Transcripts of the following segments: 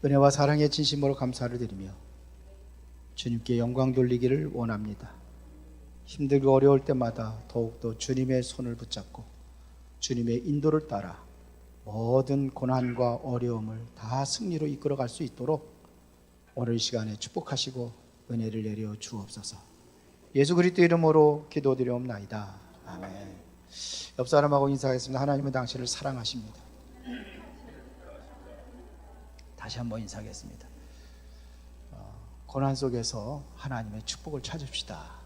은혜와 사랑의 진심으로 감사를 드리며 주님께 영광 돌리기를 원합니다. 힘들고 어려울 때마다 더욱더 주님의 손을 붙잡고 주님의 인도를 따라 모든 고난과 어려움을 다 승리로 이끌어갈 수 있도록 오늘 시간에 축복하시고 은혜를 내려 주옵소서. 예수 그리스도 이름으로 기도드리옵나이다. 아멘. 옆 사람하고 인사하겠습니다. 하나님은 당신을 사랑하십니다. 다시 한번 인사하겠습니다. 고난 속에서 하나님의 축복을 찾읍시다.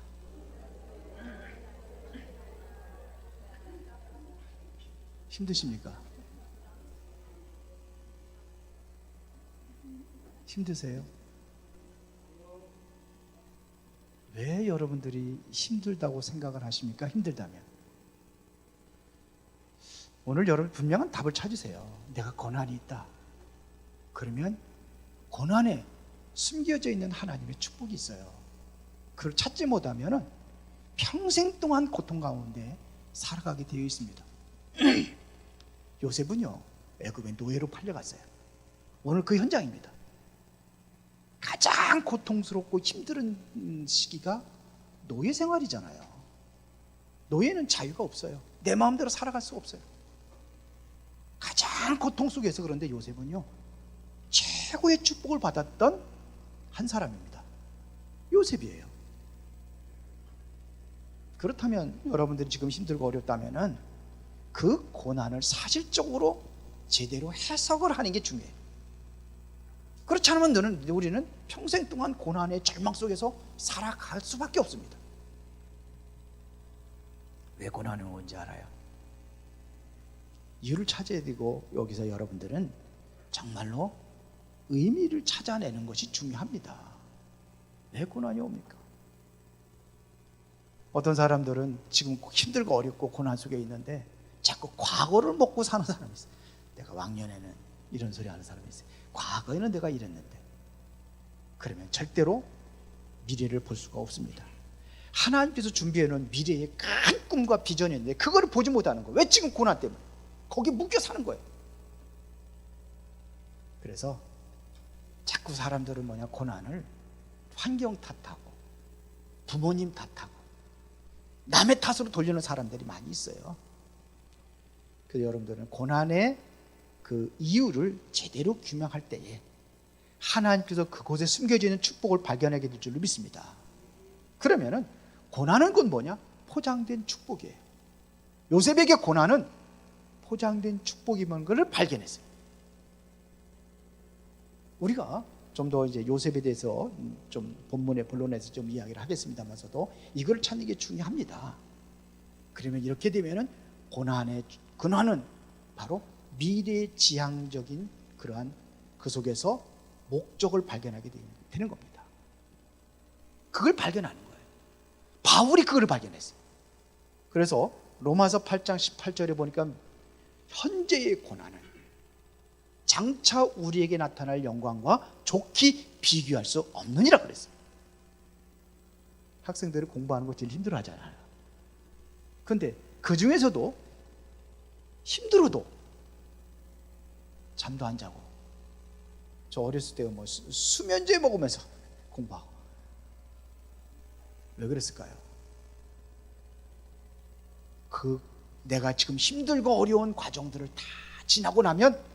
힘드십니까? 힘드세요? 왜 여러분들이 힘들다고 생각을 하십니까? 힘들다면 오늘 여러분 분명한 답을 찾으세요. 내가 고난이 있다. 그러면 고난에 숨겨져 있는 하나님의 축복이 있어요. 그걸 찾지 못하면 평생 동안 고통 가운데 살아가게 되어 있습니다. 요셉은요, 애굽의 노예로 팔려갔어요. 오늘 그 현장입니다. 가장 고통스럽고 힘든 시기가 노예 생활이잖아요. 노예는 자유가 없어요. 내 마음대로 살아갈 수가 없어요. 가장 고통 속에서 그런데 요셉은요, 최고의 축복을 받았던 한 사람입니다. 요셉이에요. 그렇다면 여러분들이 지금 힘들고 어렵다면은 그 고난을 사실적으로 제대로 해석을 하는 게 중요해요. 그렇지 않으면 우리는 평생 동안 고난의 절망 속에서 살아갈 수밖에 없습니다. 왜 고난이 오는지 알아요? 이유를 찾아야 되고, 여기서 여러분들은 정말로 의미를 찾아내는 것이 중요합니다. 왜 고난이 옵니까? 어떤 사람들은 지금 힘들고 어렵고 고난 속에 있는데 자꾸 과거를 먹고 사는 사람이 있어요. 내가 왕년에는 이런 소리 하는 사람이 있어요. 과거에는 내가 이랬는데. 그러면 절대로 미래를 볼 수가 없습니다. 하나님께서 준비해 놓은 미래의 큰 꿈과 비전이 있는데 그걸 보지 못하는 거예요. 왜? 지금 고난 때문에 거기에 묶여 사는 거예요. 그래서 자꾸 사람들은 고난을 환경 탓하고 부모님 탓하고 남의 탓으로 돌리는 사람들이 많이 있어요. 그래서 여러분들은 고난의 그 이유를 제대로 규명할 때에 하나님께서 그곳에 숨겨져 있는 축복을 발견하게 될 줄로 믿습니다. 그러면은 고난은 건 뭐냐? 포장된 축복이에요. 요셉에게 고난은 포장된 축복이면 것을 발견했어요. 우리가 좀 더 이제 요셉에 대해서 좀 본론에서 좀 이야기를 하겠습니다만서도 이걸 찾는 게 중요합니다. 그러면 이렇게 되면은 고난의 근원은 바로 미래지향적인 그러한 그 속에서 목적을 발견하게 되는 겁니다. 그걸 발견하는 거예요. 바울이 그걸 발견했어요. 그래서 로마서 8장 18절에 보니까 현재의 고난은 장차 우리에게 나타날 영광과 좋게 비교할 수 없느니라 그랬어요. 학생들이 공부하는 거 제일 힘들어 하잖아요. 그런데 그 중에서도 힘들어도 잠도 안 자고, 저 어렸을 때 수면제 먹으면서 공부하고. 왜 그랬을까요? 내가 지금 힘들고 어려운 과정들을 다 지나고 나면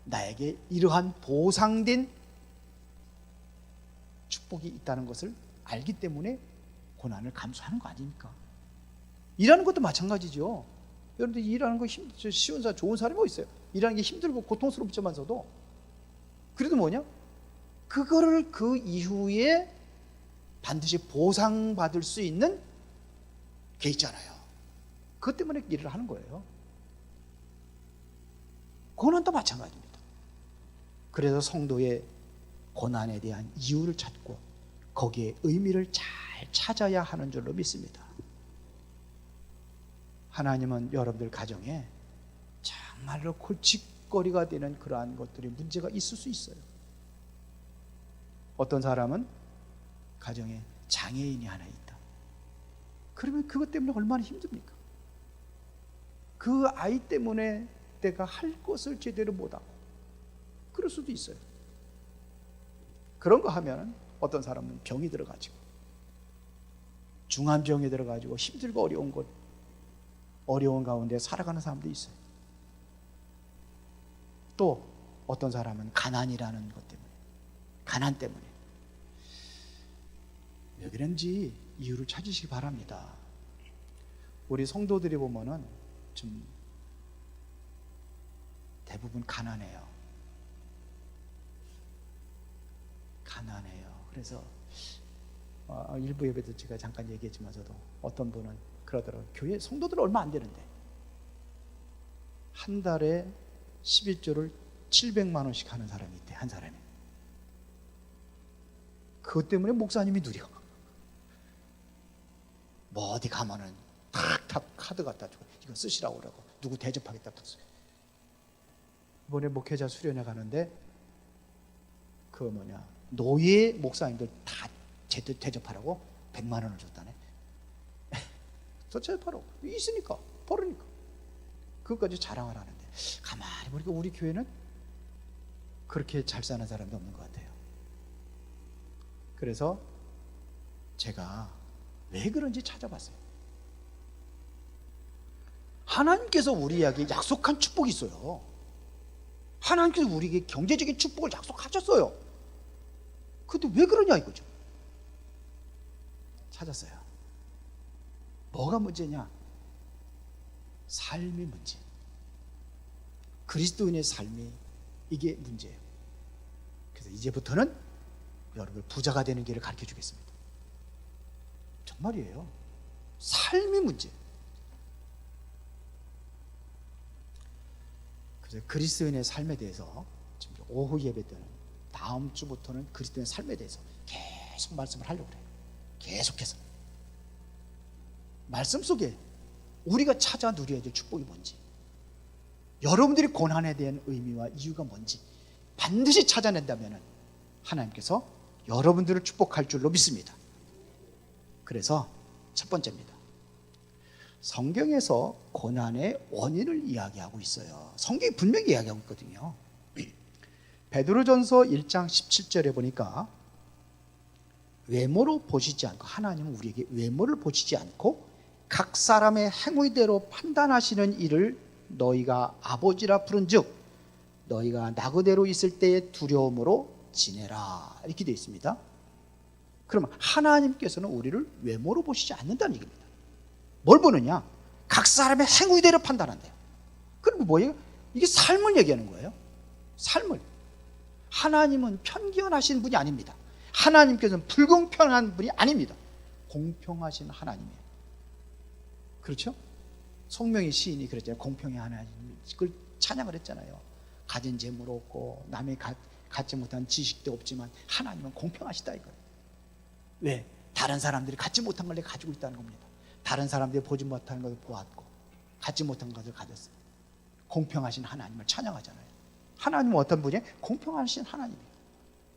나에게 이러한 보상된 축복이 있다는 것을 알기 때문에 고난을 감수하는 거 아닙니까? 일하는 것도 마찬가지죠. 여러분들 일하는 거 쉬운 사람, 좋은 사람이 어디 있어요? 일하는 게 힘들고 고통스럽지만서도 그래도 뭐냐? 그거를 그 이후에 반드시 보상받을 수 있는 게 있잖아요. 그것 때문에 일을 하는 거예요. 고난도 마찬가지입니다. 그래서 성도의 고난에 대한 이유를 찾고 거기에 의미를 잘 찾아야 하는 줄로 믿습니다. 하나님은 여러분들 가정에 정말로 골칫거리가 되는 그러한 것들이 문제가 있을 수 있어요. 어떤 사람은 가정에 장애인이 하나 있다. 그러면 그것 때문에 얼마나 힘듭니까? 그 아이 때문에 내가 할 것을 제대로 못하고 그럴 수도 있어요. 그런 거 하면 어떤 사람은 병이 들어가지고, 중한 병이 들어가지고 힘들고 어려운 가운데 살아가는 사람도 있어요. 또 어떤 사람은 가난이라는 것 때문에, 가난 때문에. 왜 그런지 이유를 찾으시기 바랍니다. 우리 성도들이 보면은 좀 대부분 가난해요. 그래서 일부 예배도 제가 잠깐 얘기했지만서도 어떤 분은 그러더라고요. 교회 성도들 얼마 안 되는데 한 달에 11조를 700만 원씩 하는 사람이 있대, 한 사람이. 그것 때문에 목사님이 누려. 뭐 어디 가면은 탁탁 카드 갖다 주고 이거 쓰시라고 그러고 누구 대접하겠다 탁 써요. 이번에 목회자 수련회 가는데 노예 목사님들 다 대접하라고 100만 원을 줬다네. 대접하라고. 있으니까, 벌으니까. 그것까지 자랑을 하는데, 가만히 보니까 우리 교회는 그렇게 잘 사는 사람도 없는 것 같아요. 그래서 제가 왜 그런지 찾아봤어요. 하나님께서 우리에게 약속한 축복이 있어요. 하나님께서 우리에게 경제적인 축복을 약속하셨어요. 근데 왜 그러냐 이거죠. 찾았어요. 뭐가 문제냐? 삶이 문제. 그리스도인의 삶이 이게 문제예요. 그래서 이제부터는 여러분 부자가 되는 길을 가르쳐 주겠습니다. 정말이에요. 삶이 문제. 그래서 그리스도인의 삶에 대해서 지금 오후 예배 때는 다음 주부터는 그리스도인의 삶에 대해서 계속 말씀을 하려고 그래요. 계속해서 말씀 속에 우리가 찾아 누려야 될 축복이 뭔지, 여러분들이 고난에 대한 의미와 이유가 뭔지 반드시 찾아낸다면 하나님께서 여러분들을 축복할 줄로 믿습니다. 그래서 첫 번째입니다. 성경에서 고난의 원인을 이야기하고 있어요. 성경이 분명히 이야기하고 있거든요. 베드로전서 1장 17절에 보니까 외모로 보시지 않고, 하나님은 우리에게 외모를 보시지 않고 각 사람의 행위대로 판단하시는 이를 너희가 아버지라 부른즉 너희가 나그네로 있을 때의 두려움으로 지내라, 이렇게 되어 있습니다. 그러면 하나님께서는 우리를 외모로 보시지 않는다는 얘기입니다. 뭘 보느냐? 각 사람의 행위대로 판단한대요. 그럼 뭐예요? 이게 삶을 얘기하는 거예요. 삶을. 하나님은 편견하신 분이 아닙니다. 하나님께서는 불공평한 분이 아닙니다. 공평하신 하나님이에요. 그렇죠? 송명희 시인이 그랬잖아요. 공평의 하나님, 그걸 찬양을 했잖아요. 가진 재물 없고 남이 갖지 못한 지식도 없지만 하나님은 공평하시다 이거예요. 왜? 다른 사람들이 갖지 못한 걸 내가 가지고 있다는 겁니다. 다른 사람들이 보지 못한 것을 보았고 갖지 못한 것을 가졌어요. 공평하신 하나님을 찬양하잖아요. 하나님은 어떤 분이에요? 공평하신 하나님이에요.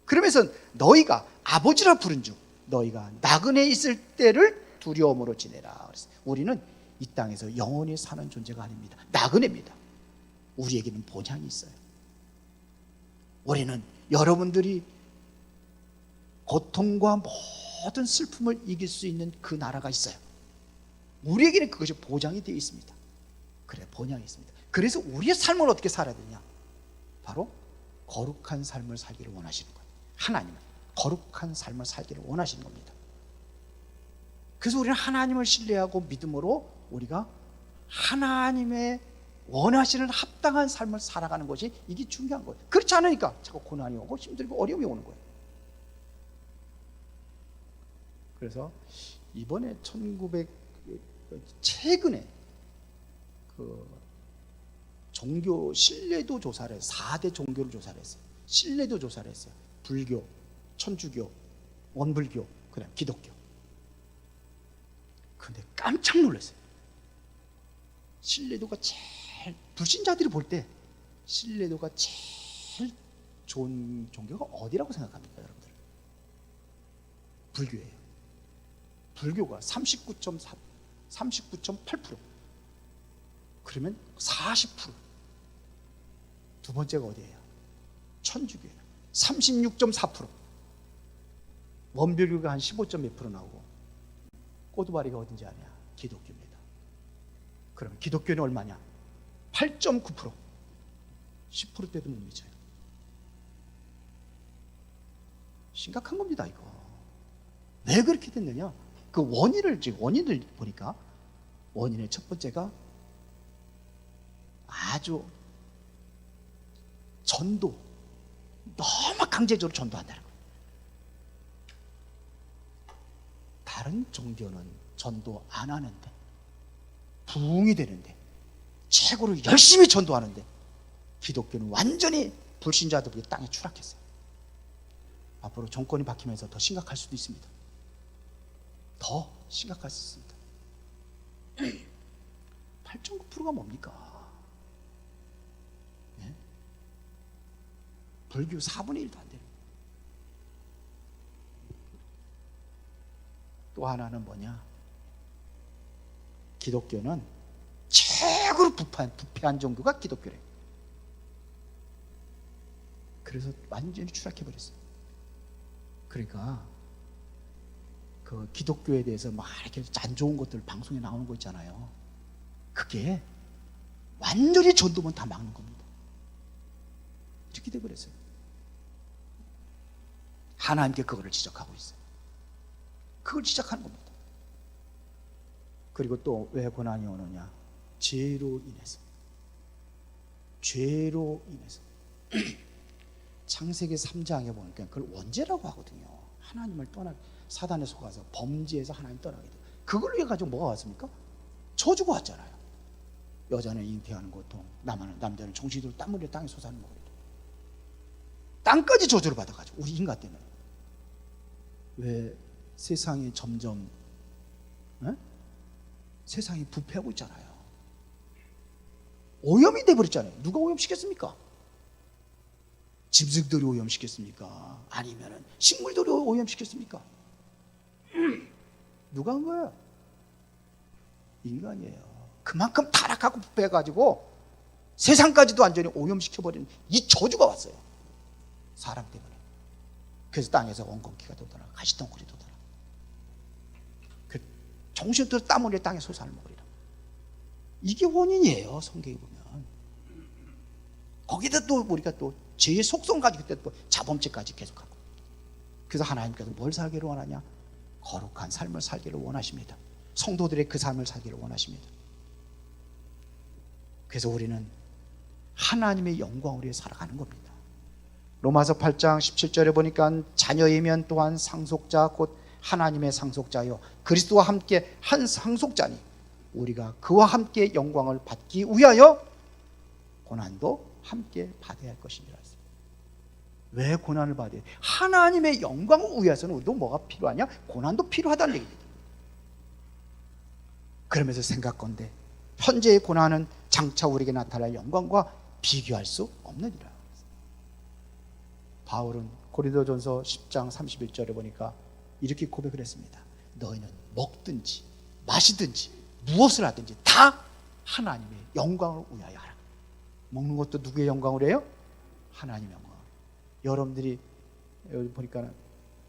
그러면서 너희가 아버지라 부른즉 너희가 나그네 있을 때를 두려움으로 지내라. 그래서 우리는 이 땅에서 영원히 사는 존재가 아닙니다. 나그네입니다. 우리에게는 본향이 있어요. 우리는 여러분들이 고통과 모든 슬픔을 이길 수 있는 그 나라가 있어요. 우리에게는 그것이 보장이 되어 있습니다. 그래, 본향이 있습니다. 그래서 우리의 삶을 어떻게 살아야 되냐? 바로 거룩한 삶을 살기를 원하시는 거예요. 하나님은 거룩한 삶을 살기를 원하시는 겁니다. 그래서 우리는 하나님을 신뢰하고 믿음으로 우리가 하나님의 원하시는 합당한 삶을 살아가는 것이 이게 중요한 거예요. 그렇지 않으니까 자꾸 고난이 오고 힘들고 어려움이 오는 거예요. 그래서 이번에 최근에 그 종교 신뢰도 조사를 해요. 4대 종교를 조사를 했어요. 신뢰도 조사를 했어요. 불교, 천주교, 원불교, 그다음 기독교. 근데 깜짝 놀랐어요. 신뢰도가 제일, 불신자들이 볼 때 신뢰도가 제일 좋은 종교가 어디라고 생각합니까, 여러분들? 불교예요. 불교가 39.4, 39.8%. 그러면 40%. 두 번째가 어디예요? 천주교예요. 36.4%. 원별교가 한 15점 몇 프로 나오고 꼬두바리가 어딘지 아냐? 기독교입니다. 그럼 기독교는 얼마냐? 8.9%. 10%대도 못 미쳐요. 심각한 겁니다, 이거. 왜 그렇게 됐느냐? 그 원인을 보니까 원인의 첫 번째가 아주 전도, 너무 강제적으로 전도한다는 거예요. 다른 종교는 전도 안 하는데, 부흥이 되는데, 최고로 열심히 전도하는데, 기독교는 완전히 불신자들이 땅에 추락했어요. 앞으로 정권이 바뀌면서 더 심각할 수도 있습니다. 더 심각할 수 있습니다. 8.9%가 뭡니까? 네? 불교 4분의 1도 안 되는. 또 하나는 뭐냐? 기독교는 최고로 부패한 종교가 기독교래요. 그래서 완전히 추락해버렸어요. 그러니까 그 기독교에 대해서 막 이렇게 안 좋은 것들 방송에 나오는 거 있잖아요. 그게 완전히 전도면 다 막는 겁니다. 이렇게 돼버렸어요. 하나님께 그거를 지적하고 있어요. 그걸 지적하는 겁니다. 그리고 또 왜 고난이 오느냐? 죄로 인해서. 죄로 인해서. 창세기 3장에 보니까 그걸 원죄라고 하거든요. 하나님을 사단에 속아서 범죄해서 하나님 떠나게 돼요. 그걸로 해가지고 뭐가 왔습니까? 저주가 왔잖아요. 여자는 잉태하는 고통, 남자는 정신으로 땀 흘려 땅에 솟아는 거예요. 땅까지 저주를 받아가지고 우리 인간 때문에. 왜 세상이 점점 세상이 부패하고 있잖아요. 오염이 돼버렸잖아요. 누가 오염시켰습니까? 짐승들이 오염시켰습니까? 아니면 식물들이 오염시켰습니까? 누가 한 거예요? 인간이에요. 그만큼 타락하고 부패해가지고 세상까지도 완전히 오염시켜버리는 이 저주가 왔어요. 사람 때문에. 그래서 땅에서 엉겅퀴가 돋아나 가시덩굴이 돋아나 그 정신들어 땀 흘려 땅에 솟아는 먹으리라. 이게 원인이에요. 성경에 보면. 거기다 또 우리가 또 죄의 속성 가지고 그때 또 자범죄까지 계속하고. 그래서 하나님께서 뭘 살기를 원하냐? 거룩한 삶을 살기를 원하십니다. 성도들의 그 삶을 살기를 원하십니다. 그래서 우리는 하나님의 영광을 위해 살아가는 겁니다. 로마서 8장 17절에 보니까 자녀이면 또한 상속자 곧 하나님의 상속자요 그리스도와 함께 한 상속자니 우리가 그와 함께 영광을 받기 위하여 고난도 함께 받아야 할 것이니라. 왜 고난을 받아야 돼? 하나님의 영광을 위해서는 우리도 뭐가 필요하냐? 고난도 필요하다는 얘기입니다. 그러면서 생각건대 현재의 고난은 장차 우리에게 나타날 영광과 비교할 수 없느니라. 바울은 고린도전서 10장 31절에 보니까 이렇게 고백을 했습니다. 너희는 먹든지 마시든지 무엇을 하든지 다 하나님의 영광을 위하여 하라. 먹는 것도 누구의 영광을 해요? 하나님의 영광. 여러분들이 여기 보니까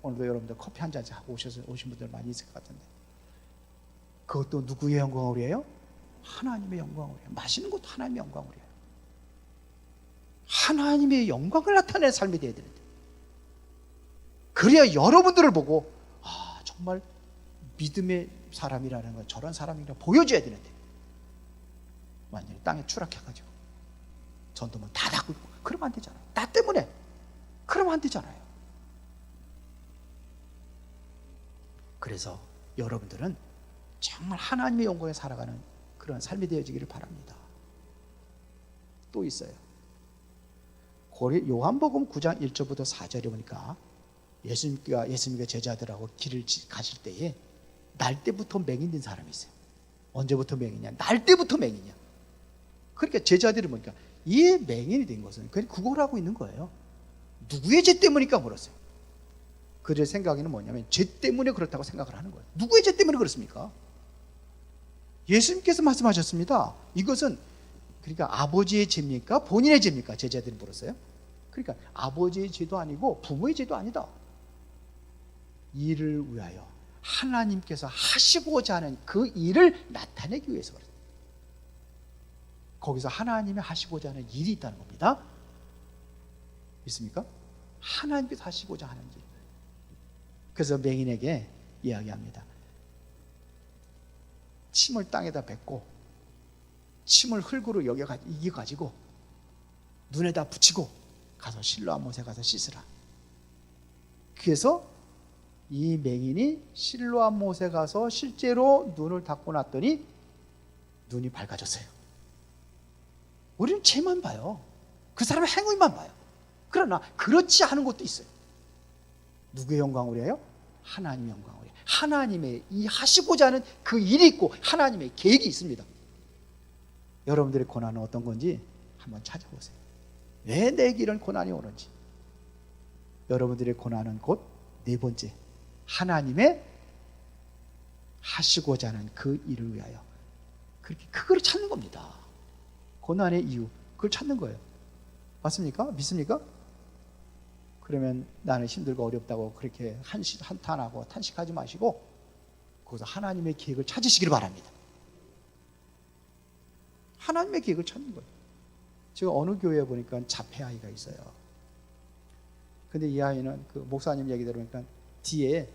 오늘도 여러분들 커피 한 잔 하고 오신 분들 많이 있을 것 같은데 그것도 누구의 영광을 위해요? 하나님의 영광을 위해요. 마시는 것도 하나님의 영광을 위해요. 하나님의 영광을 나타내는 삶이 되어야 되는데 그래야 여러분들을 보고 아 정말 믿음의 사람이라는 건 저런 사람이라 보여줘야 되는데 완전히 땅에 추락해가지고 전도만 다 닫고 있고 그러면 안 되잖아요. 나 때문에 그러면 안 되잖아요. 그래서 여러분들은 정말 하나님의 영광에 살아가는 그런 삶이 되어지기를 바랍니다. 또 있어요. 요한복음 9장 1절부터 4절에 보니까 예수님과 제자들하고 길을 가실 때에 날 때부터 맹인된 사람이 있어요. 언제부터 맹이냐? 날 때부터 맹이냐? 그러니까 제자들이 보니까 이 맹인이 된 것은 그냥 그걸 하고 있는 거예요. 누구의 죄 때문일까 물었어요. 그들의 생각에는 뭐냐면 죄 때문에 그렇다고 생각을 하는 거예요. 누구의 죄 때문에 그렇습니까? 예수님께서 말씀하셨습니다. 이것은 그러니까 아버지의 죄입니까? 본인의 죄입니까? 제자들이 물었어요. 그러니까 아버지의 죄도 아니고 부모의 죄도 아니다. 일을 위하여 하나님께서 하시고자 하는 그 일을 나타내기 위해서 그래요. 거기서 하나님이 하시고자 하는 일이 있다는 겁니다. 믿습니까? 하나님께서 하시고자 하는 일. 그래서 맹인에게 이야기합니다. 침을 땅에다 뱉고 침을 흙으로 이겨가지고 눈에다 붙이고 가서 실로암 못에 가서 씻으라. 그래서 이 맹인이 실로암 못에 가서 실제로 눈을 닫고 났더니 눈이 밝아졌어요. 우리는 죄만 봐요. 그 사람의 행위만 봐요. 그러나 그렇지 않은 것도 있어요. 누구의 영광을 위하여? 하나님의 영광을 위하여. 하나님의 이 하시고자 하는 그 일이 있고 하나님의 계획이 있습니다. 여러분들의 고난은 어떤 건지 한번 찾아보세요. 왜 내 길은 고난이 오는지. 여러분들의 고난은 곧 네 번째, 하나님의 하시고자 하는 그 일을 위하여. 그렇게 그걸 찾는 겁니다. 고난의 이유, 그걸 찾는 거예요. 맞습니까? 믿습니까? 그러면 나는 힘들고 어렵다고 그렇게 한탄하고 탄식하지 마시고 거기서 하나님의 계획을 찾으시기를 바랍니다. 하나님의 계획을 찾는 거예요. 제가 어느 교회에 보니까 자폐 아이가 있어요. 근데 이 아이는 그 목사님 얘기 들으니까 뒤에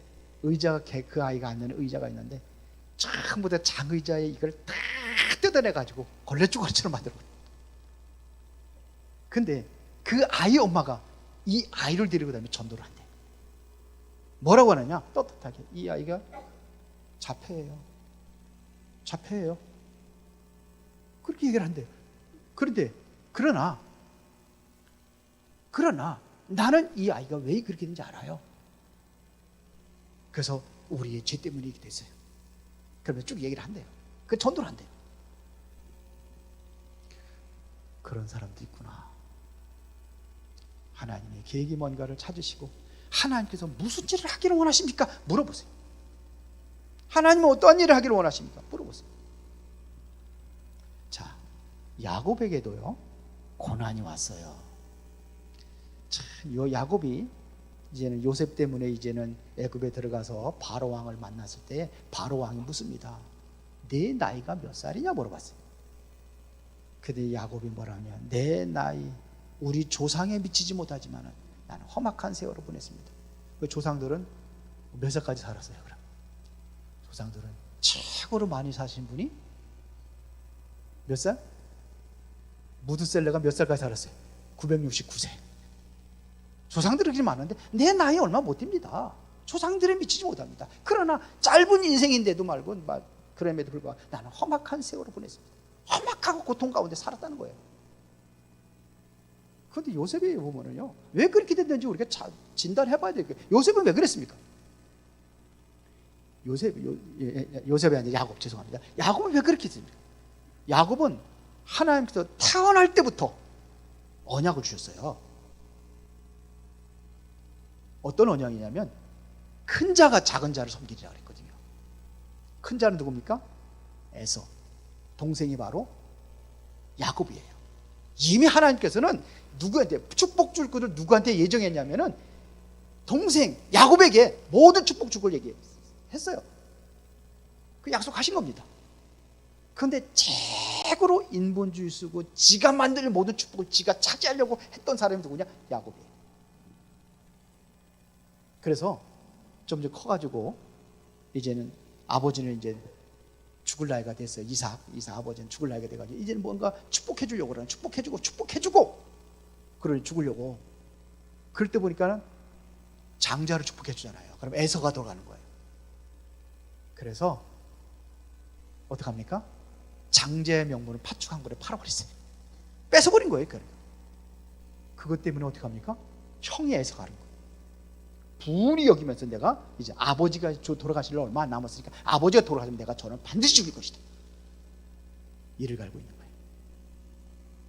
의자가 그 아이가 앉는 의자가 있는데 전부 다 장의자에 이걸 다 뜯어내가지고 걸레쭈거리처럼 만들어버려요. 근데 그 아이 엄마가 이 아이를 데리고 다니면 전도를 한대. 뭐라고 하느냐? 떳떳하게 이 아이가 자폐예요. 자폐예요. 그렇게 얘기를 한대요. 그러나 나는 이 아이가 왜 그렇게 되는지 알아요. 그래서 우리의 죄 때문에 이렇게 됐어요. 그러면 쭉 얘기를 한대요. 그 전도를 한대요. 그런 사람도 있구나. 하나님의 계획이 뭔가를 찾으시고 하나님께서 무슨 일을 하기를 원하십니까? 물어보세요. 하나님은 어떠한 일을 하기를 원하십니까? 물어보세요. 자, 야곱에게도요 고난이 왔어요. 참, 요 야곱이 이제는 요셉 때문에 이제는 애굽에 들어가서 바로 왕을 만났을 때 바로 왕이 묻습니다. 내 나이가 몇 살이냐 물어봤어요. 근데 야곱이 뭐라냐? 내 나이 우리 조상에 미치지 못하지만 나는 험악한 세월을 보냈습니다. 그 조상들은 몇 살까지 살았어요? 그럼 조상들은 최고로 많이 사신 분이 몇 살? 무드셀레가 몇 살까지 살았어요? 969세. 조상들은 그렇게 많은데 내 나이 얼마 못 됩니다. 조상들에 미치지 못합니다. 그러나 짧은 인생인데도 말고 그럼에도 불구하고 나는 험악한 세월을 보냈습니다. 험악하고 고통 가운데 살았다는 거예요. 그런데 요셉에 보면은요, 왜 그렇게 됐는지 우리가 진단해 봐야 되겠어요. 요셉은 왜 그랬습니까? 요셉이 아니라 야곱, 죄송합니다. 야곱은 왜 그렇게 됐습니까? 야곱은 하나님께서 태어날 때부터 언약을 주셨어요. 어떤 언약이냐면 큰 자가 작은 자를 섬기리라 그랬거든요. 큰 자는 누굽니까? 에서. 동생이 바로 야곱이에요. 이미 하나님께서는 누구한테 축복 줄 것을 누구한테 예정했냐면은 동생 야곱에게 모든 축복 줄 걸 얘기했어요. 그 약속하신 겁니다. 그런데 최고로 인본주의 쓰고 지가 만들 모든 축복을 지가 차지하려고 했던 사람이 누구냐? 야곱이에요. 그래서 좀 이제 커가지고 이제는 아버지는 이제 죽을 나이가 됐어요. 이삭 아버지는 죽을 나이가 돼가지고 이제는 뭔가 축복해 주려고 그러는 축복해주고 그걸 죽으려고 그럴 때 보니까는 장자를 축복해 주잖아요. 그럼 에서가 돌아가는 거예요. 그래서 어떡합니까? 장자의 명분을 파축한 거를 팔아버렸어요. 뺏어버린 거예요. 그것 때문에 어떡합니까? 형이 에서가 하는 거예요. 불이 여기면서 내가 이제 아버지가 돌아가시려 얼마 안 남았으니까 아버지가 돌아가시면 내가 저는 반드시 죽일 것이다. 이를 갈고 있는 거예요.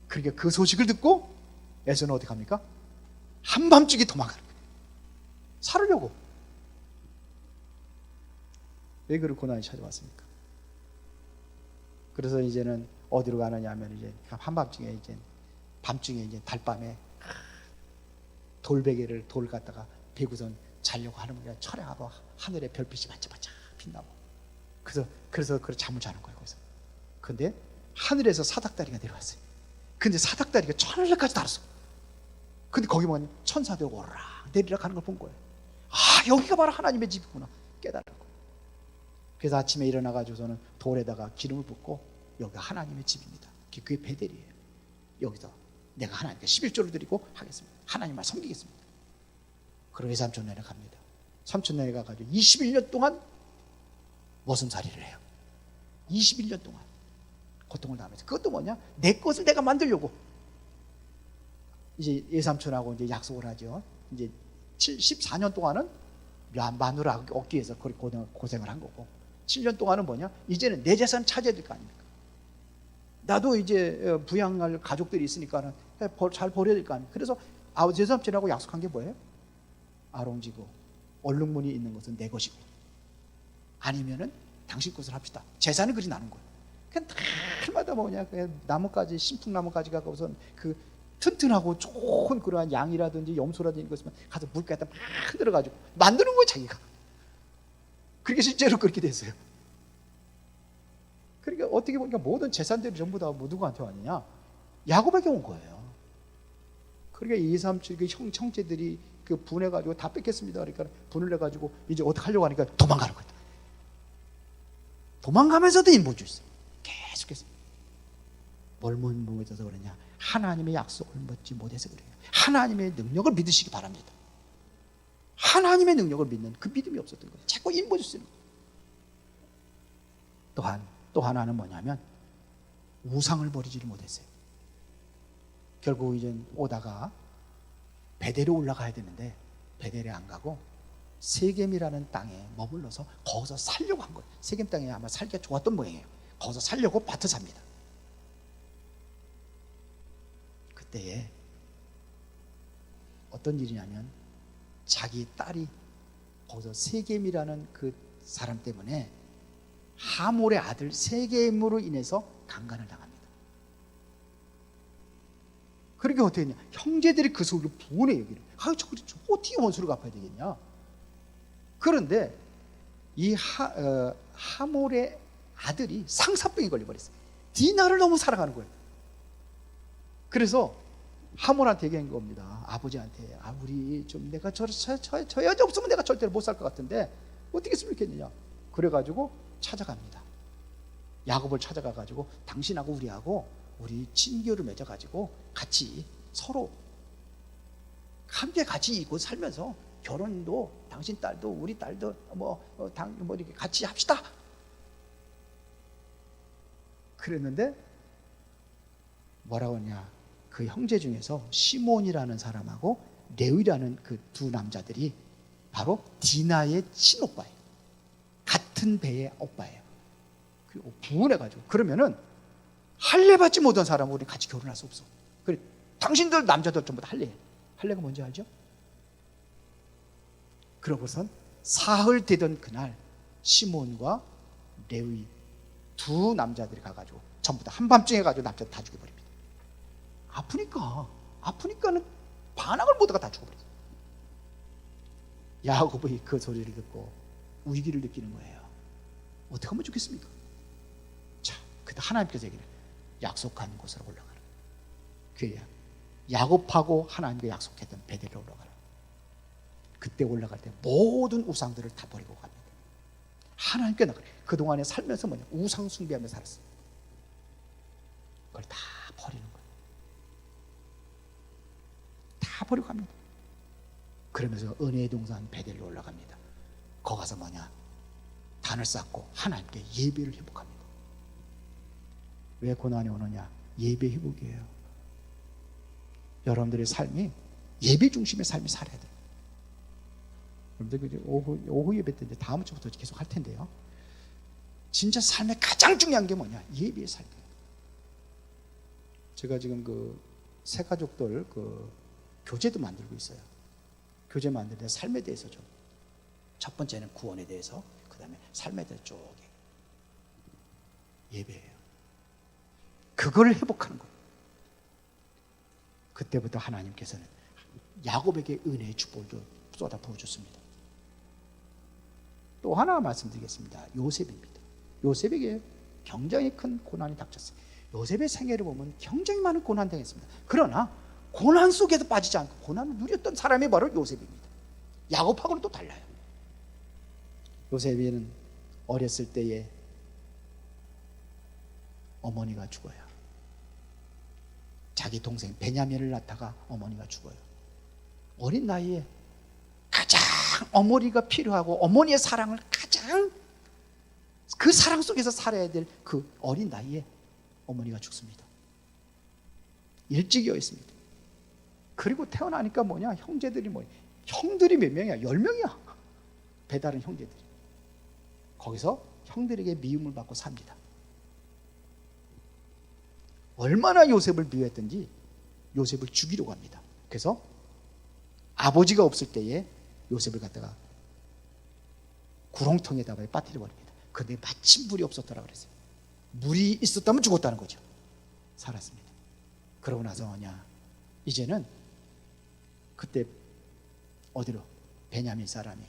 그러니까 그 소식을 듣고 에서는 어떻게 합니까? 한밤중에 도망가는 거예요. 살으려고. 왜 그런 고난이 찾아왔습니까? 그래서 이제는 어디로 가느냐 하면 이제 한밤중에 이제 밤중에 이제 달밤에 돌베개를 돌 갖다가 베고선 자려고 하는 거야. 철야하고 하늘에 별빛이 반짝반짝 빛나고. 그래서 잠을 자는 거예요. 거기서. 근데 하늘에서 사닥다리가 내려왔어요. 근데 사닥다리가 천하늘까지 달았어. 근데 거기 뭐냐, 천사들 오르락 내리락 하는 걸 본 거예요. 아, 여기가 바로 하나님의 집이구나 깨달았고. 그래서 아침에 일어나가지고서는 돌에다가 기름을 붓고 여기가 하나님의 집입니다. 그게 베델이에요. 여기서 내가 하나님께 11조를 드리고 하겠습니다. 하나님을 섬기겠습니다. 그리고 외삼촌네를 갑니다. 삼촌네에 가가지고 21년 동안 머슴살이를 해요. 21년 동안 고통을 당하면서. 그것도 뭐냐, 내 것을 내가 만들려고. 이제 예삼촌하고 이제 약속을 하죠. 이제 14년 동안은 마누라 얻기 위해서 고생을 한 거고, 7년 동안은 뭐냐, 이제는 내 재산 차지해야 될 거 아닙니까? 나도 이제 부양할 가족들이 있으니까는 잘 버려야 될 거 아닙니까? 그래서 아버지 예삼촌하고 약속한 게 뭐예요? 아롱지고 얼룩무늬 있는 것은 내 것이고, 아니면은 당신 것을 합시다. 재산을 그리 나눈 거예요. 그냥 날마다 뭐냐, 그냥 나뭇가지, 신풍나무까지 가고선 그 튼튼하고 좋은 그러한 양이라든지 염소라든지 이런 거 있으면 가서 물가에다 막 흔들어가지고 만드는 거예요, 자기가. 그게 실제로 그렇게 됐어요. 그러니까 어떻게 보니까 모든 재산들이 전부 다 누구한테 왔느냐? 야곱에게 온 거예요. 그러니까 이삼촌 그 형제들이 그 분해가지고 다 뺏겠습니다. 그러니까 분을 내가지고 이제 어떻게 하려고 하니까 도망가는 거예요. 도망가면서도 인본주의 있어요. 계속해서. 뭘 못해서 그러냐? 하나님의 약속을 믿지 못해서 그래요. 하나님의 능력을 믿으시기 바랍니다. 하나님의 능력을 믿는 그 믿음이 없었던 거예요. 자꾸 인본주의 쓰는 거예요. 또 하나는 뭐냐면 우상을 버리지를 못했어요. 결국 이제 오다가 베델에 올라가야 되는데 베델에 안 가고 세겜이라는 땅에 머물러서 거기서 살려고 한 거예요. 세겜 땅이 아마 살기가 좋았던 모양이에요. 거기서 살려고 밭을 삽니다. 그때에 어떤 일이냐면 자기 딸이 거기서 세겜이라는 그 사람 때문에 하몰의 아들 세겜으로 인해서 강간을 당합니다. 그러니까 어떻게 했냐, 형제들이 그 속으로 분해 여기를. 저 어떻게 원수를 갚아야 되겠냐. 그런데 이 하몰의 아들이 상사병이 걸려버렸어요. 디나를 너무 사랑하는 거예요. 그래서 하몰한테 얘기한 겁니다. 아버지한테, 우리 좀 내가 저 여자 없으면 내가 절대로 못 살 것 같은데 어떻게 했으면 좋겠느냐. 그래가지고 찾아갑니다. 야곱을 찾아가가지고 당신하고 우리 친교를 맺어가지고 같이 서로 함께 같이 이곳 살면서 결혼도 당신 딸도 우리 딸도 이렇게 같이 합시다. 그랬는데 뭐라고 하냐, 그 형제 중에서 시몬이라는 사람하고 레위라는 그 두 남자들이 바로 디나의 친오빠예요. 같은 배의 오빠예요. 그리고 부은해가지고 그러면은 할례 받지 못한 사람은 우리 같이 결혼할 수 없어. 그래, 당신들 남자들 전부 다 할례가 뭔지 알죠? 그러고선 사흘 되던 그날 시몬과 레위 두 남자들이 가가지고 전부 다 한밤중에 가지고 남자들 다 죽여버립니다. 아프니까는 반항을 못하고 다 죽어버렸어요. 야곱이 그 소리를 듣고 위기를 느끼는 거예요. 어떻게 하면 좋겠습니까? 자, 그때 하나님께서 얘기를 약속한 곳으로 올라가라. 그래야 야곱하고 하나님과 약속했던 베델로 올라가라. 그때 올라갈 때 모든 우상들을 다 버리고 갑니다. 하나님께 나가라. 그동안에 살면서 우상 숭배하며 살았어요. 그걸 다 버리는 거예요. 다 버리고 갑니다. 그러면서 은혜의 동산 베델로 올라갑니다. 거기 가서 단을 쌓고 하나님께 예배를 회복합니다. 왜 고난이 오느냐? 예배 회복이에요. 여러분들의 삶이 예배 중심의 삶이 살아야 돼요. 여러분들 오후 예배 때 이제 다음 주부터 계속 할 텐데요. 진짜 삶의 가장 중요한 게 뭐냐? 예배의 삶이에요. 제가 지금 그 새 가족들 그 교재도 만들고 있어요. 교재 만들 때 삶에 대해서 좀, 첫 번째는 구원에 대해서, 그 다음에 삶에 대해서 쭉 예배예요. 그걸 회복하는 거예요. 그때부터 하나님께서는 야곱에게 은혜의 축복을 쏟아 부어줬습니다. 또 하나 말씀드리겠습니다. 요셉입니다. 요셉에게 굉장히 큰 고난이 닥쳤어요. 요셉의 생애를 보면 굉장히 많은 고난 당했습니다. 그러나 고난 속에도 빠지지 않고 고난을 누렸던 사람이 바로 요셉입니다. 야곱하고는 또 달라요. 요셉이는 어렸을 때에 어머니가 죽어요. 자기 동생 베냐민을 낳다가 어머니가 죽어요. 어린 나이에 가장 어머니가 필요하고 어머니의 사랑을 가장 그 사랑 속에서 살아야 될 그 어린 나이에 어머니가 죽습니다. 일찍이었습니다. 그리고 태어나니까 뭐냐, 형제들이 뭐냐, 형들이 몇 명이야? 10명이야. 배다른 형제들이. 거기서 형들에게 미움을 받고 삽니다. 얼마나 요셉을 미워했든지 요셉을 죽이려고 합니다. 그래서 아버지가 없을 때에 요셉을 갖다가 구렁텅이에다가 빠뜨려 버립니다. 그런데 마침 물이 없었더라 그랬어요. 물이 있었다면 죽었다는 거죠. 살았습니다. 그러고 나서 뭐냐, 이제는 그때 어디로 베냐민 사람이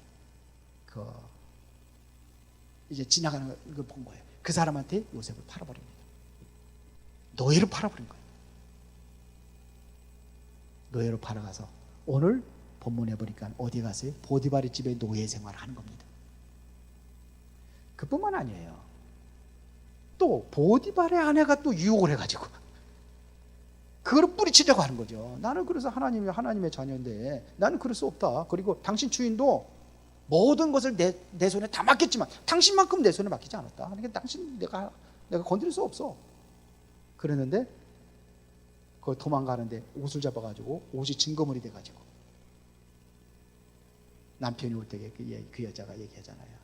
이제 지나가는 걸 본 거예요. 그 사람한테 요셉을 팔아버립니다. 노예로 팔아버린 거예요. 노예로 팔아가서 오늘 본문에 보니까 어디 가세요? 보디발의 집에 노예 생활을 하는 겁니다. 그뿐만 아니에요. 또 보디발의 아내가 또 유혹을 해가지고 그걸 뿌리치려고 하는 거죠. 나는 그래서 하나님의 자녀인데 나는 그럴 수 없다. 그리고 당신 주인도 모든 것을 내 손에 다 맡겼지만 당신만큼 내 손에 맡기지 않았다. 그러니까 당신 내가 건드릴 수 없어. 그랬는데 그 도망가는데 옷을 잡아가지고 옷이 증거물이 돼가지고 남편이 올 때 그 여자가 얘기하잖아요.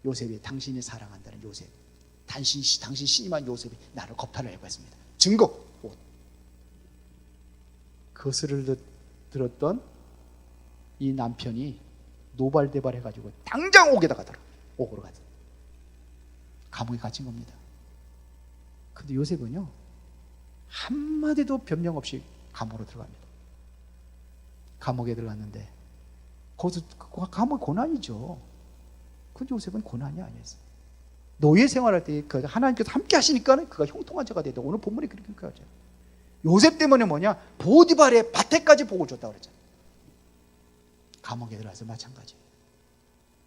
요셉이 당신이 사랑한다는 요셉, 당신 신임한 요셉이 나를 겁탈하려고 했습니다. 증거 옷. 그것을 들었던 이 남편이 노발대발 해가지고 당장 옥에다 가더라. 옥으로 가서 감옥에 갇힌 겁니다. 근데 요셉은요 한마디도 변명 없이 감옥으로 들어갑니다. 감옥에 들어갔는데 거기서 감옥 고난이죠. 근데 요셉은 고난이 아니었어요. 노예 생활할 때 하나님께서 함께 하시니까 그가 형통한 자가 되다. 오늘 본문이 그렇게 하죠. 요셉 때문에 뭐냐, 보디발의 밭에까지 복을 줬다고 그랬잖아요. 감옥에 들어가서 마찬가지예요.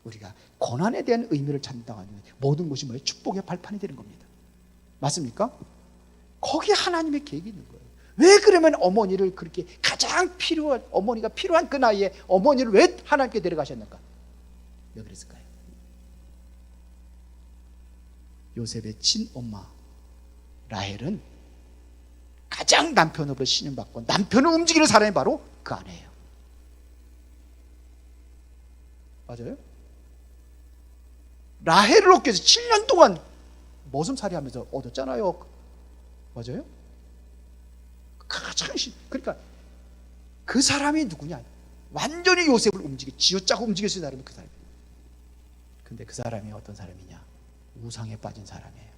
우리가 고난에 대한 의미를 찾는다고 하면 모든 것이 뭐예요? 축복의 발판이 되는 겁니다. 맞습니까? 거기에 하나님의 계획이 있는 거예요. 왜 그러면 어머니를 그렇게 가장 어머니가 필요한 그 나이에 어머니를 왜 하나님께 데려가셨는가? 왜 그랬을까요? 요셉의 친엄마 라헬은 가장 남편으로 신임받고 남편을 움직이는 사람이 바로 그 아내예요. 맞아요? 라헬을 얻기 위해서 7년 동안 머슴살이 하면서 얻었잖아요. 맞아요? 그러니까 그 사람이 누구냐? 완전히 요셉을 쥐어짜고 움직일 수 있는 사람이 그 사람이에요. 근데 그 사람이 어떤 사람이냐? 우상에 빠진 사람이에요.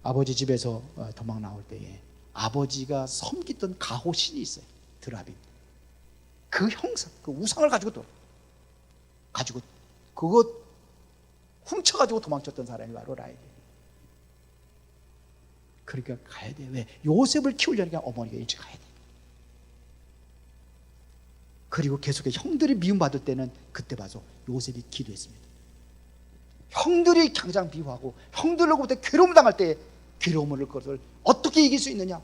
아버지 집에서 도망 나올 때에 아버지가 섬기던 가호신이 있어요. 드라빔. 그 형상, 그 우상을 가지고 그거 훔쳐가지고 도망쳤던 사람이 바로 라헬이에요. 그러니까 가야 돼. 왜? 요셉을 키우려니까 어머니가 일찍 가야 돼. 그리고 계속해서 형들이 미움받을 때는 그때 봐서 요셉이 기도했습니다. 형들이 당장 미워하고 형들로부터 괴로움 당할 때 괴로움을 그것을 어떻게 이길 수 있느냐?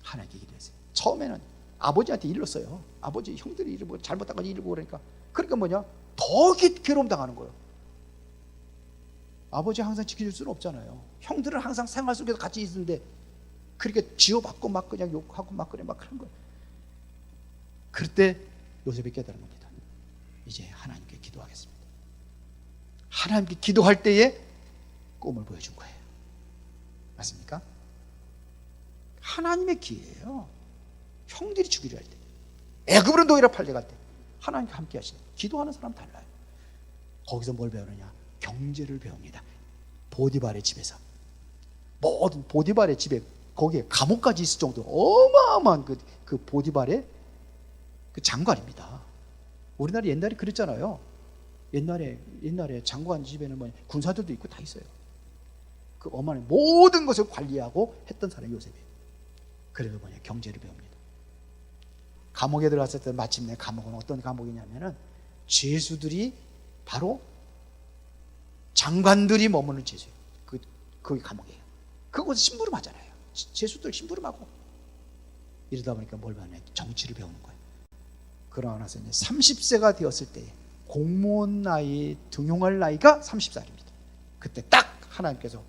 하나님께 기도했어요. 처음에는 아버지한테 일렀어요. 아버지 형들이 이러고 잘못한 거 이러고 그러니까 뭐냐? 더 괴로움 당하는 거예요. 아버지 항상 지켜줄 수는 없잖아요. 형들은 항상 생활 속에서 같이 있는데 그렇게 지어받고 막 그냥 욕하고 막 그래 막 그런 거예요. 그때 요셉이 깨달은 겁니다. 이제 하나님께 기도하겠습니다. 하나님께 기도할 때에 꿈을 보여준 거예요. 맞습니까? 하나님의 기회예요. 형들이 죽이려 할 때, 애굽으로 노예로 팔려갈 때 하나님과 함께 하시는, 기도하는 사람 달라요. 거기서 뭘 배우느냐? 경제를 배웁니다. 보디발의 집에서 모든 보디발의 집에 거기에 감옥까지 있을 정도로 어마어마한 그 보디발의 그 장관입니다. 우리나라 옛날에 그랬잖아요. 옛날에 장관 집에는 뭐 군사들도 있고 다 있어요. 그 어머니 모든 것을 관리하고 했던 사람이 요셉이에요. 그래도 경제를 배웁니다. 감옥에 들어갔을 때 마침내 감옥은 어떤 감옥이냐면은 죄수들이 바로 장관들이 머무는 죄수예요. 그게 감옥이에요. 그곳에 심부름하잖아요. 죄수들 심부름하고. 이러다 보니까 뭘 배우냐? 정치를 배우는 거예요. 그러고 나서 이제 30세가 되었을 때 공무원 나이, 등용할 나이가 30살입니다. 그때 딱 하나님께서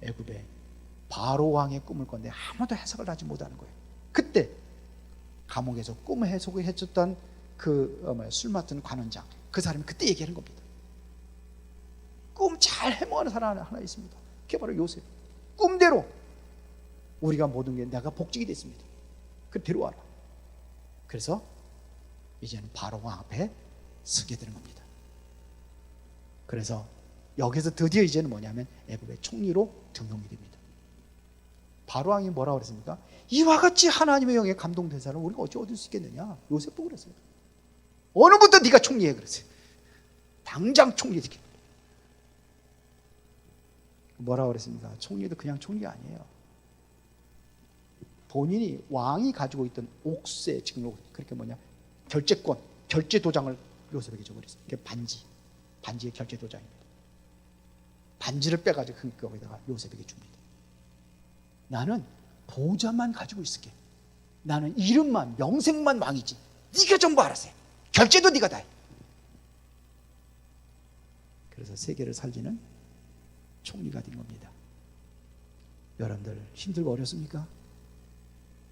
애굽의 바로 왕의 꿈을 꿨는데 아무도 해석을 하지 못하는 거예요. 그때 감옥에서 꿈 해석을 해줬던 술 맡은 관원장, 그 사람이 그때 얘기하는 겁니다. 꿈 잘 해몽하는 사람 하나 있습니다. 그게 바로 요셉. 꿈대로 우리가 모든 게 내가 복직이 됐습니다. 그 데려와라. 그래서 이제는 바로 왕 앞에 서게 되는 겁니다. 그래서 여기서 드디어 이제는 뭐냐면 애굽의 총리로 등용이 됩니다. 바로 왕이 뭐라고 그랬습니까? 이와 같이 하나님의 영에 감동된 사람을 우리가 어찌 얻을 수 있겠느냐? 요셉 보고 그랬어요. 어느부터 네가 총리해 그랬어요. 당장 총리 되게. 뭐라고 그랬습니까? 총리도 그냥 총리가 아니에요. 본인이 왕이 가지고 있던 옥새, 지금 그렇게 결제권, 결제 도장을 요셉에게 줘버렸어요. 그게 반지의 결제 도장입니다. 반지를 빼가지고 거기다가 요셉에게 줍니다. 나는 보좌만 가지고 있을게. 나는 이름만, 명색만 왕이지. 네가 전부 알아서 해. 결제도 네가 다 해. 그래서 세계를 살리는 총리가 된 겁니다. 여러분들 힘들고 어렵습니까?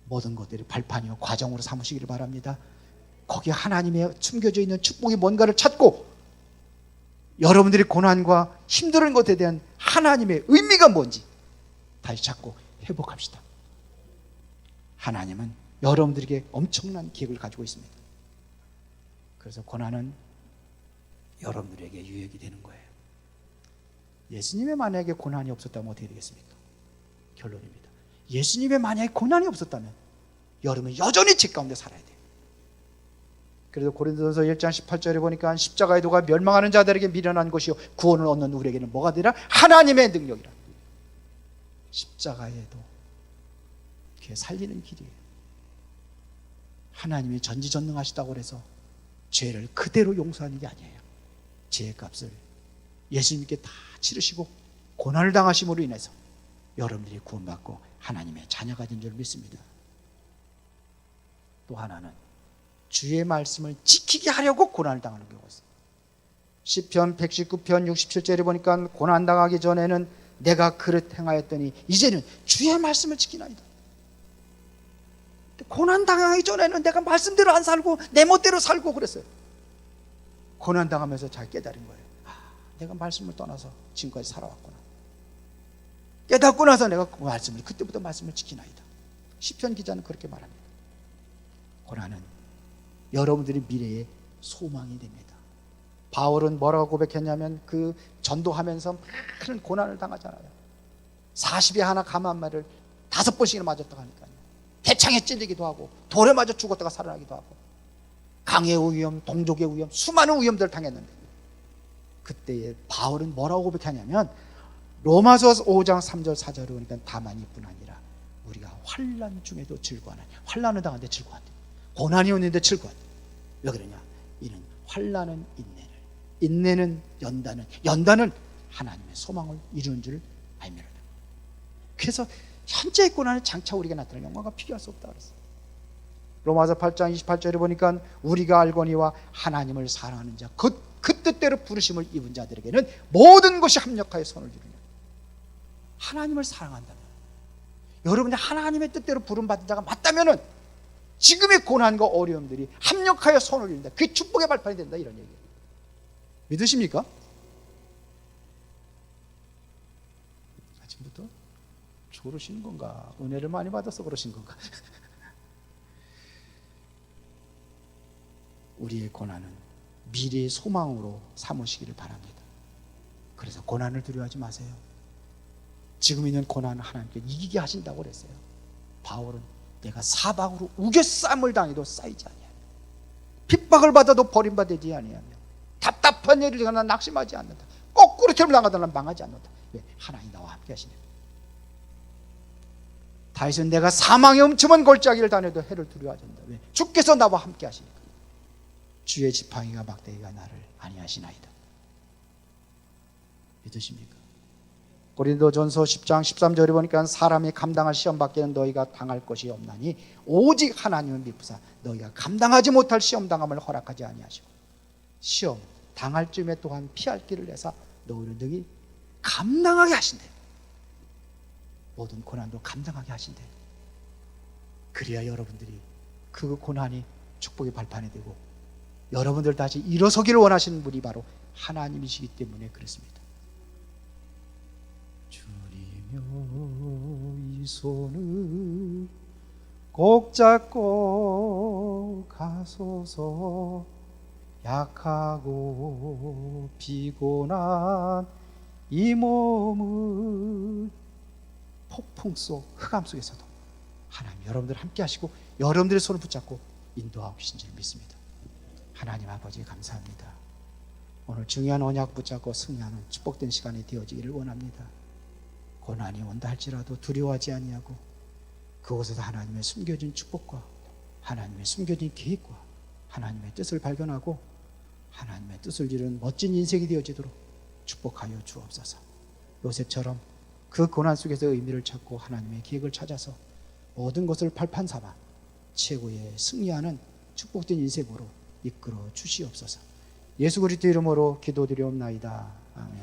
모든 것들이 발판이요 과정으로 삼으시기를 바랍니다. 거기에 하나님의 숨겨져 있는 축복이 뭔가를 찾고 여러분들의 고난과 힘든 것에 대한 하나님의 의미가 뭔지 다시 찾고 회복합시다. 하나님은 여러분들에게 엄청난 계획을 가지고 있습니다. 그래서 고난은 여러분들에게 유익이 되는 거예요. 예수님의 만약에 고난이 없었다면 어떻게 되겠습니까? 결론입니다. 예수님의 만약에 고난이 없었다면 여러분은 여전히 죄 가운데 살아야 돼요. 그래서 고린도전서 1장 18절에 보니까 십자가의 도가 멸망하는 자들에게 미련한 것이요 구원을 얻는 우리에게는 뭐가 되라? 하나님의 능력이라. 십자가의 도, 그게 살리는 길이에요. 하나님이 전지전능하시다고 해서 죄를 그대로 용서하는 게 아니에요. 죄의 값을 예수님께 다 치르시고 고난을 당하심으로 인해서 여러분들이 구원받고 하나님의 자녀가 된 줄 믿습니다. 또 하나는 주의 말씀을 지키게 하려고 고난을 당하는 경우가 있어요. 시편 119편 67절에 보니까 고난 당하기 전에는 내가 그릇 행하였더니 이제는 주의 말씀을 지키나이다. 고난 당하기 전에는 내가 말씀대로 안 살고 내 멋대로 살고 그랬어요. 고난 당하면서 잘 깨달은 거예요. 내가 말씀을 떠나서 지금까지 살아왔구나. 깨닫고 나서 내가 그때부터 말씀을 지키나이다. 시편 기자는 그렇게 말합니다. 고난은 여러분들의 미래의 소망이 됩니다. 바울은 뭐라고 고백했냐면 그 전도하면서 많은 고난을 당하잖아요. 40에 하나 감한 말을 5번씩이나 맞았다고 하니까요. 대창에 찔리기도 하고 돌에 맞아 죽었다가 살아나기도 하고 강의 위험, 동족의 위험, 수많은 위험들을 당했는데 그때에 바울은 뭐라고 고백하냐면 로마서 5장 3절 4절을 보니까 다만 이뿐 아니라 우리가 환난 중에도 즐거워하느냐. 환난을 당하는데 즐거워한대. 고난이 오는데 즐거워한대. 왜 그러냐? 이는 환난은 인내를, 인내는 연단은 하나님의 소망을 이루는 줄 알미로다. 그래서 현재의 고난은 장차 우리가 나타나는 영광과 비교할 수 없다 그랬어요. 로마서 8장 28절에 보니까 우리가 알거니와 하나님을 사랑하는 자 그 뜻대로 부르심을 입은 자들에게는 모든 것이 합력하여 선을 이루냐. 하나님을 사랑한다면, 여러분이 하나님의 뜻대로 부름받은 자가 맞다면은 지금의 고난과 어려움들이 합력하여 선을 이룬다. 그게 축복의 발판이 된다, 이런 얘기예요. 믿으십니까? 아침부터 조르시는 건가? 은혜를 많이 받아서 그러신 건가? 우리의 고난은 미래의 소망으로 삼으시기를 바랍니다. 그래서 고난을 두려워하지 마세요. 지금 있는 고난은 하나님께 이기게 하신다고 그랬어요. 바울은 내가 사박으로 우겨쌈을 당해도 쌓이지 아니하며 핍박을 받아도 버림받지 아니하며 답답한 일을 일어나 낙심하지 않는다. 거꾸로 틀을 나가다는 망하지 않는다. 왜? 하나님 나와 함께 하시네. 다윗은 내가 사망의 음침한 골짜기를 다녀도 해를 두려워하지 않는다. 왜? 주께서 나와 함께 하시니까. 주의 지팡이가 막대기가 나를 아니하시나이다. 믿으십니까? 고린도전서 10장 13절에 보니까 사람이 감당할 시험 밖에는 너희가 당할 것이 없나니 오직 하나님은 믿으사 너희가 감당하지 못할 시험 당함을 허락하지 아니하시고 시험 당할 쯤에 또한 피할 길을 내사 너희를 능히 감당하게 하신대. 모든 고난도 감당하게 하신대. 그래야 여러분들이 그 고난이 축복의 발판이 되고 여러분들 다시 일어서기를 원하시는 분이 바로 하나님이시기 때문에 그렇습니다. 주님여 이 손을 꼭 잡고 가소서. 약하고 피곤한 이 몸을 폭풍 속 흑암 속에서도 하나님 여러분들 함께 하시고 여러분들의 손을 붙잡고 인도하고 계신 줄 믿습니다. 하나님 아버지 감사합니다. 오늘 중요한 언약 붙잡고 승리하는 축복된 시간이 되어지기를 원합니다. 고난이 온다 할지라도 두려워하지 아니하고 그곳에서 하나님의 숨겨진 축복과 하나님의 숨겨진 계획과 하나님의 뜻을 발견하고 하나님의 뜻을 이루는 멋진 인생이 되어지도록 축복하여 주옵소서. 요셉처럼 그 고난 속에서 의미를 찾고 하나님의 계획을 찾아서 모든 것을 발판 삼아 최고의 승리하는 축복된 인생으로 이끌어 주시옵소서. 예수 그리스도 이름으로 기도드리옵나이다. 아멘.